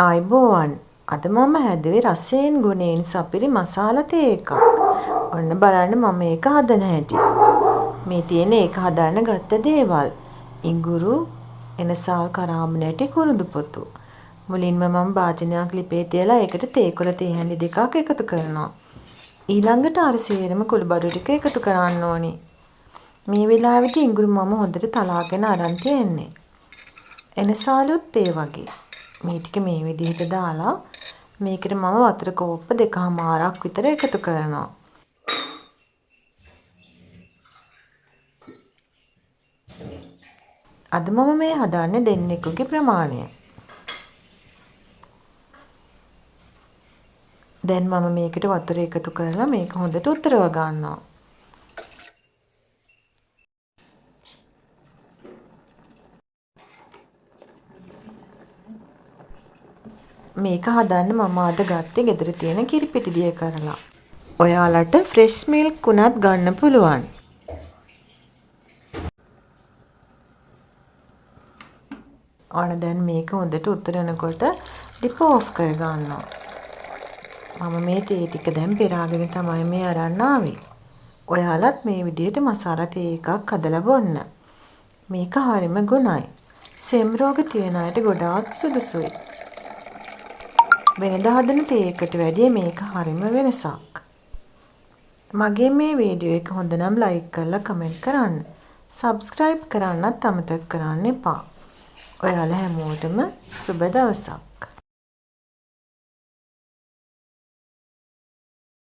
ආයිබෝවන් අද මම හැදුවේ රසයෙන් ගුණයෙන් සපිරි මසාලා තේ එකක්. ඔන්න බලන්න මම ඒක හදන හැටි. මේ තියෙන ඒක හදන්න ගත්ත දේවල්. ඉඟුරු, එනසාල් කරාඹනැටි, කුරුඳු පොතු. මුලින්ම මම භාජනයක් ලිපේ තියලා ඒකට තේ කොළ තේ හැඳි දෙකක් එකතු කරනවා. ඊළඟට අර සේරම කුළුබඩු ටික එකතු කරන්න ඕනි. මේ වෙලාවෙදී ඉඟුරු මම හොඳට තලාගෙන අරන් තියෙන්නේ. එනසාලුත් ඒ වගේ. මේ ටික මේ විදිහට දාලා මේකට මම වතුර කෝප්ප 2මාරක් විතර එකතු කරනවා. අද මම මේ හදන්නේ දෙන්නෙකුගේ ප්‍රමාණය. දැන් මම මේකට වතුර එකතු කරලා මේක හොඳට උතරව ගන්නවා. මේක හදන්න මම අද ගත්තේ ගෙදර තියෙන කිරිපිටි දිය කරලා. ඔයාලට ෆ්‍රෙෂ් මිල්ක් උනත් ගන්න පුළුවන්. ඔන්න දැන් මේක හොඳට උතරනකොට ලිප ඔෆ් කර ගන්නවා. මම මේ තේ ටික දැන් පෙරාගෙන තමයි මේ අරන් ආවේ. ඔයාලත් මේ විදිහට මසාලා තේ එකක් හදලා බොන්න. මේක හරිම ගුණයි. සෙම් රෝග තියෙන අයට ගොඩාක් සුදුසුයි. වෙනදා හදන තේ එකට වැඩිය මේක හරිම වෙනසක්. මගේ මේ වීඩියෝ එක හොඳ නම් ලයික් කරලා කමෙන්ට් කරන්න. සබ්ස්ක්‍රයිබ් කරන්නත් අමතක කරන්න එපා. ඔයාලා හැමෝටම සුබ දවසක්.